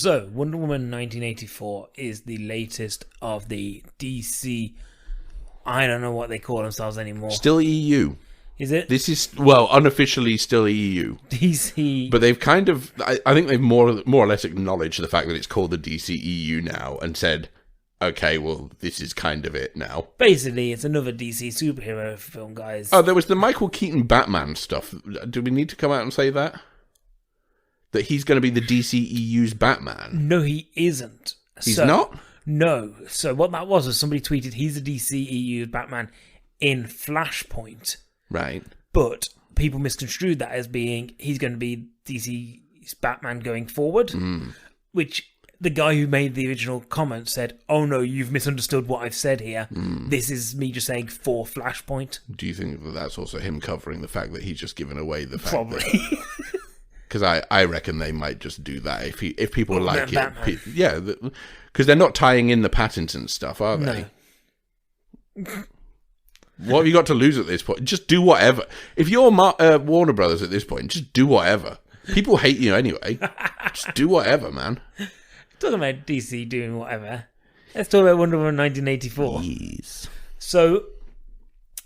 So, Wonder Woman 1984 is the latest of the DC... I don't know what they call themselves anymore. Still EU. Is it? This is, well, unofficially still EU. DC... But they've kind of... I think they've more or less acknowledged the fact that it's called the DCEU now and said, okay, well, this is kind of it now. Basically, it's another DC superhero film, guys. Oh, there was the Michael Keaton Batman stuff. Do we need to come out and say that? That he's going to be the DCEU's Batman? No, he isn't. He's not? No. So what that was somebody tweeted he's the DCEU's Batman in Flashpoint. Right. But people misconstrued that as being he's going to be DC's Batman going forward, which the guy who made the original comment said, oh no, you've misunderstood what I've said here. This is me just saying for Flashpoint. Do you think that that's also him covering the fact that he's just given away the fact Probably. Because I reckon they might just do that if people like it. Yeah, because they're not tying in the Pattinson stuff, are they? No. What have you got to lose at this point? Just do whatever. If you're Warner Brothers at this point, just do whatever. People hate you anyway. Just do whatever, man. Talking about DC doing whatever, let's talk about Wonder Woman 1984. Yes. So,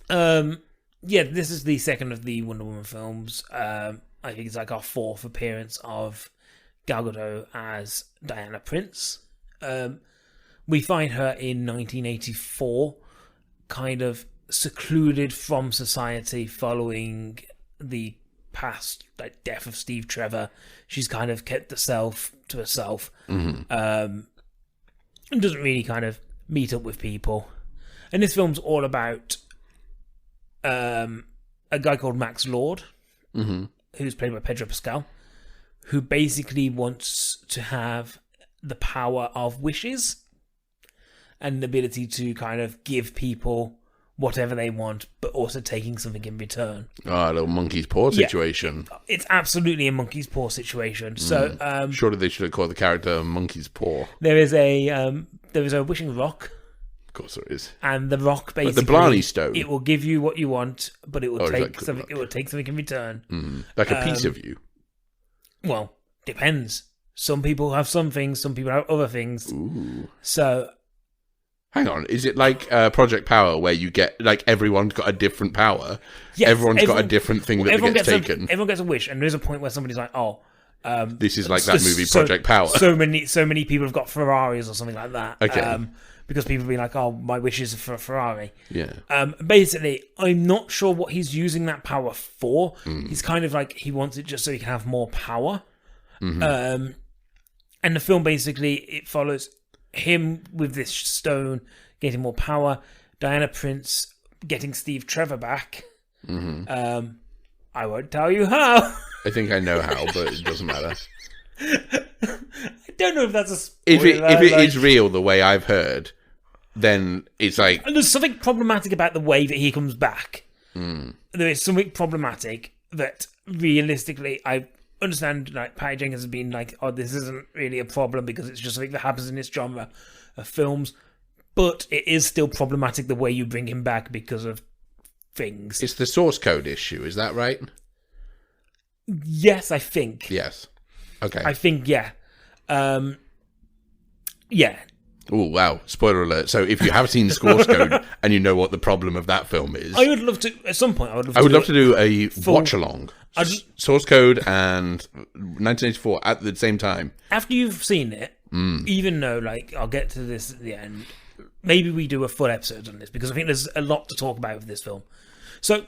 this is the second of the Wonder Woman films. I think it's like our fourth appearance of Gal Gadot as Diana Prince. We find her in 1984, kind of secluded from society following the past death of Steve Trevor. She's kind of kept herself to herself, and doesn't really kind of meet up with people. And this film's all about a guy called Max Lord, who's played by Pedro Pascal, who basically wants to have the power of wishes and the ability to kind of give people whatever they want, but also taking something in return. Oh, a little monkey's paw situation. Yeah, it's absolutely a monkey's paw situation. So, surely they should have called the character Monkey's Paw. there is a wishing rock. Of course there is. And the rock basically, like the Blarney Stone. It will give you what you want, but it will take like something. It will take something in return. Like a piece of you. Well, depends. Some people have some things. Some people have other things. Ooh. So, hang on. Is it like Project Power, where you get like everyone's got a different power? Yes, everyone's got a different thing that gets taken. Everyone gets a wish, and there's a point where somebody's like, "Oh, this is like that movie Project Power." So many people have got Ferraris or something like that. Okay. Because people have been like, "Oh, my wish is for a Ferrari." Yeah. Basically, I'm not sure what he's using that power for. He's kind of like he wants it just so he can have more power. And the film basically it follows him with this stone getting more power, Diana Prince getting Steve Trevor back. I won't tell you how. I think I know how, but it doesn't matter. I don't know if that's a spoiler. If it is real the way I've heard, then it's like... And there's something problematic about the way that he comes back. There is something problematic that realistically I understand, like Patty Jenkins has been like, oh, this isn't really a problem because it's just something that happens in this genre of films, but it is still problematic the way you bring him back because of things. It's the source code issue, is that right? Yes, I think. Yes. Okay. I think, yeah. Yeah. Oh, wow. Spoiler alert. So if you have seen source code and you know what the problem of that film is... I would love to, at some point, I would love to do a watch-along. Source code and 1984 at the same time. After you've seen it, even though, like, I'll get to this at the end, maybe we do a full episode on this, because I think there's a lot to talk about with this film. So,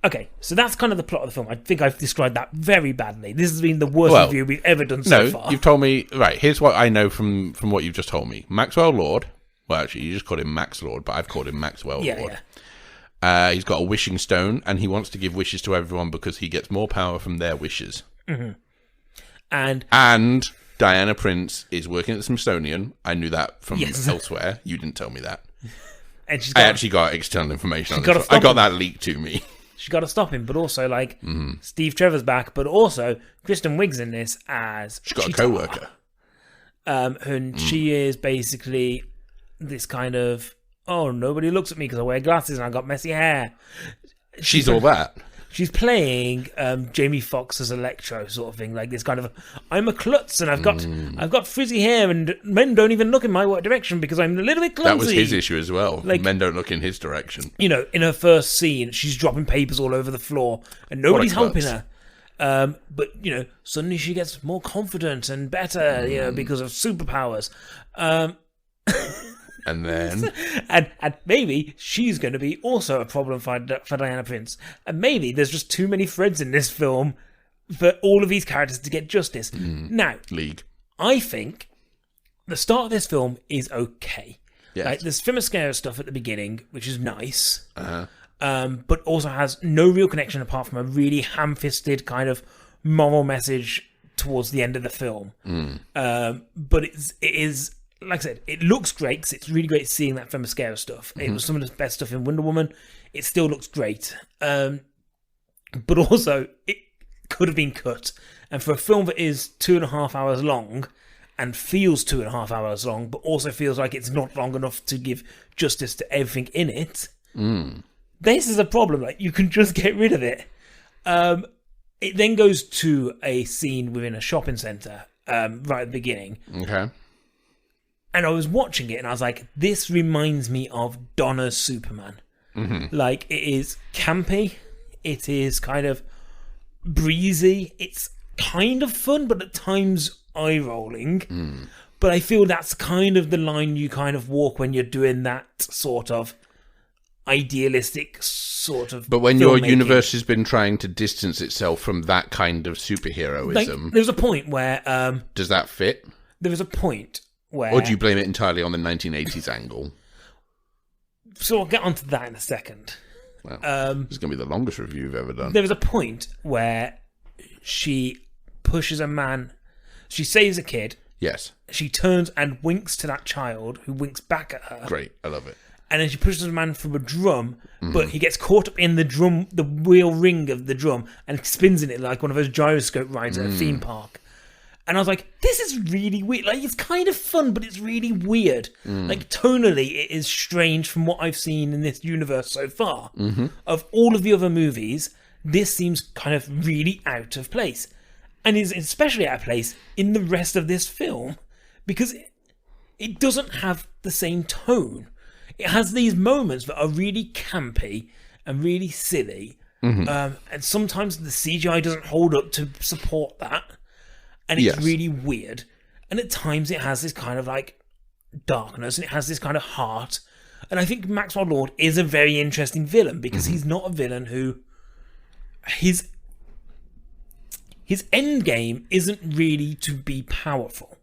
okay, so that's kind of the plot of the film. I think I've described that very badly. This has been the worst review we've ever done so far. No, you've told me... Right, here's what I know from what you've just told me. Maxwell Lord... Well, actually, you just called him Max Lord, but I've called him Maxwell Lord. Yeah. He's got a wishing stone, and he wants to give wishes to everyone because he gets more power from their wishes. And Diana Prince is working at the Smithsonian. I knew that from elsewhere. You didn't tell me that. And I actually got external information on this. I got that leaked to me. She's got to stop him, but also, like, Steve Trevor's back, but also Kristen Wiig's in this as she's got a co-worker. And she is basically this kind of, oh, nobody looks at me because I wear glasses and I've got messy hair. She's all that. she's playing Jamie Foxx as Electro sort of thing, like this kind of I'm a klutz and I've got frizzy hair and men don't even look in my direction because I'm a little bit clumsy. That was his issue as well. Like, men don't look in his direction. You know, in her first scene, she's dropping papers all over the floor and nobody's helping her. But you know, suddenly she gets more confident and better, you know, because of superpowers. And then... and maybe she's going to be also a problem for Diana Prince. And maybe there's just too many threads in this film for all of these characters to get justice. Now, League. I think the start of this film is okay. Yes. Like, there's Fimascara stuff at the beginning, which is nice. But also has no real connection apart from a really ham-fisted kind of moral message towards the end of the film. But it is... Like I said, it looks great because it's really great seeing that Fimascara stuff. It was some of the best stuff in Wonder Woman. It still looks great. But also, it could have been cut. And for a film that is 2.5 hours long and feels 2.5 hours long, but also feels like it's not long enough to give justice to everything in it, this is a problem. Like, you can just get rid of it. It then goes to a scene within a shopping centre right at the beginning. Okay. And I was watching it and I was like, this reminds me of Donna's Superman. Like, it is campy. It is kind of breezy. It's kind of fun, but at times eye-rolling. But I feel that's kind of the line you kind of walk when you're doing that sort of idealistic sort of But when your universe has been trying to distance itself from that kind of superheroism... Like, there's a point where... does that fit? There was a point... Where, or do you blame it entirely on the 1980s angle? So I'll get onto that in a second. Well, this is going to be the longest review you've ever done. There was a point where she pushes a man... She saves a kid. Yes. She turns and winks to that child, who winks back at her. Great, I love it. And then she pushes a man from a drum, but he gets caught up in the wheel ring of the drum, and spins in it like one of those gyroscope rides at a theme park. And I was like, this is really weird. Like, it's kind of fun, but it's really weird. Like, tonally, it is strange from what I've seen in this universe so far. Of all of the other movies, this seems kind of really out of place. And is especially out of place in the rest of this film, because it doesn't have the same tone. It has these moments that are really campy and really silly. And sometimes the CGI doesn't hold up to support that. And it's really weird. And at times it has this kind of like darkness and it has this kind of heart. And I think Maxwell Lord is a very interesting villain because he's not a villain who... His end game isn't really to be powerful.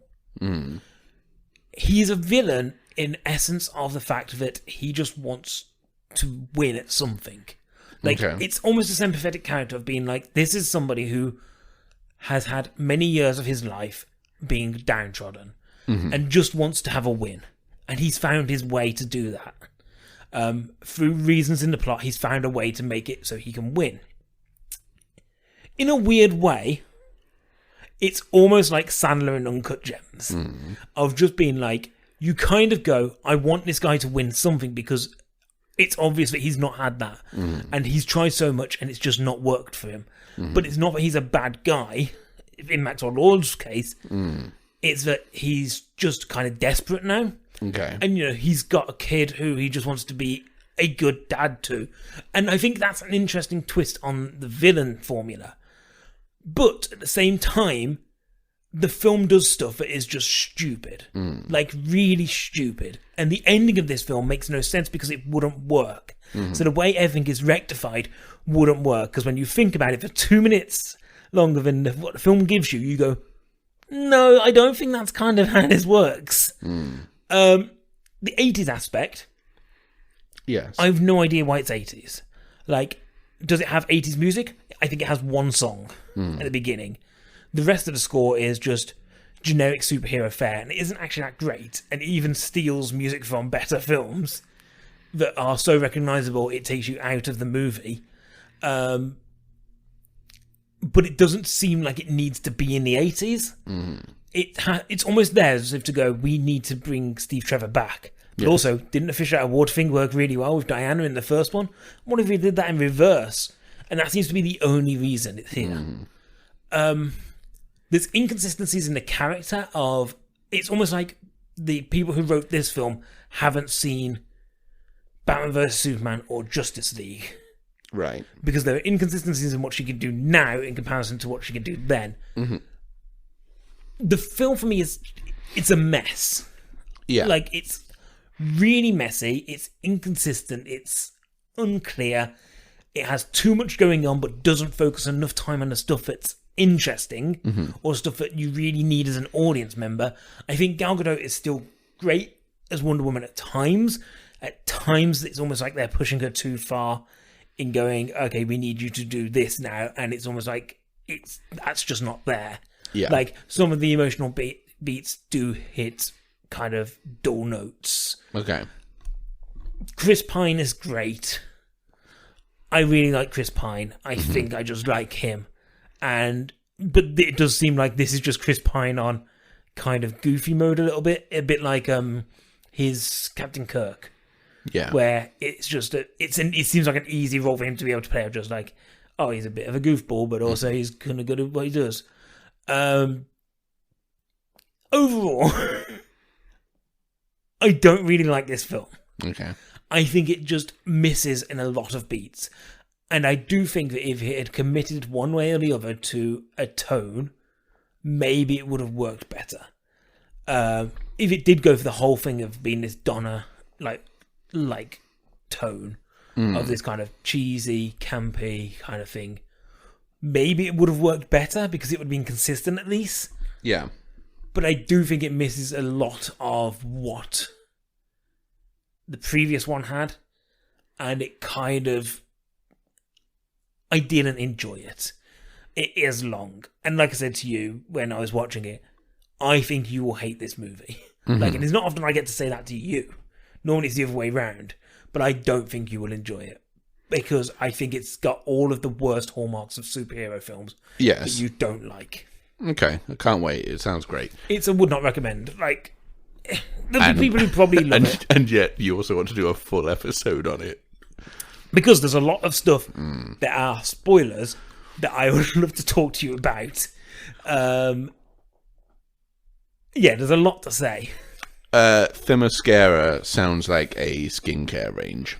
He's a villain in essence of the fact that he just wants to win at something. Like, it's almost a sympathetic character of being like, this is somebody who has had many years of his life being downtrodden and just wants to have a win. And he's found his way to do that. Through reasons in the plot, he's found a way to make it so he can win. In a weird way, it's almost like Sandler and Uncut Gems. Of just being like, you kind of go, I want this guy to win something because it's obvious that he's not had that. And he's tried so much and it's just not worked for him. But it's not that he's a bad guy. In Maxwell Lord's case, it's that he's just kind of desperate now. And, you know, he's got a kid who he just wants to be a good dad to. And I think that's an interesting twist on the villain formula. But at the same time, the film does stuff that is just stupid. Like, really stupid. And the ending of this film makes no sense because it wouldn't work. So the way everything is rectified wouldn't work. Because when you think about it for 2 minutes longer than what the film gives you, you go, no, I don't think that's kind of how this works. The 80s aspect, yes, I have no idea why it's 80s. Like, does it have 80s music? I think it has one song at the beginning. The rest of the score is just generic superhero fare, and it isn't actually that great, and it even steals music from better films that are so recognisable it takes you out of the movie. But it doesn't seem like it needs to be in the 80s. It's almost there as if to go, we need to bring Steve Trevor back. But also, didn't the Fish Out Award thing work really well with Diana in the first one? What if we did that in reverse? And that seems to be the only reason it's here. There's inconsistencies in the character of... It's almost like the people who wrote this film haven't seen Batman vs. Superman or Justice League. Right. Because there are inconsistencies in what she can do now in comparison to what she can do then. Mm-hmm. The film for me it's a mess. Yeah. Like, it's really messy, it's inconsistent, it's unclear, it has too much going on but doesn't focus enough time on the stuff that's interesting or stuff that you really need as an audience member. I think Gal Gadot is still great as Wonder Woman at times. At times, it's almost like they're pushing her too far in going, okay, we need you to do this now, and it's almost like that's just not there. Yeah. Like, some of the emotional beats do hit kind of dull notes. Okay. Chris Pine is great. I really like Chris Pine. I think I just like him. But it does seem like this is just Chris Pine on kind of goofy mode a little bit. A bit like his Captain Kirk. Yeah. Where it's just it seems like an easy role for him to be able to play. Just like, oh, he's a bit of a goofball, but also he's kind of good at what he does. Overall, I don't really like this film. Okay. I think it just misses in a lot of beats. And I do think that if it had committed one way or the other to a tone, maybe it would have worked better. If it did go for the whole thing of being this Donna like tone of this kind of cheesy, campy kind of thing, maybe it would have worked better because it would have been consistent at least. Yeah. But I do think it misses a lot of what the previous one had, and it kind of... I didn't enjoy it. It is long. And like I said to you when I was watching it, I think you will hate this movie. Like, and it's not often I get to say that to you. Normally it's the other way round. But I don't think you will enjoy it. Because I think it's got all of the worst hallmarks of superhero films that you don't like. Okay, I can't wait. It sounds great. It's a would not recommend. Like, there'll be people who probably love it. And yet you also want to do a full episode on it. Because there's a lot of stuff that are spoilers that I would love to talk to you about. Yeah, there's a lot to say. Themyscira sounds like a skincare range.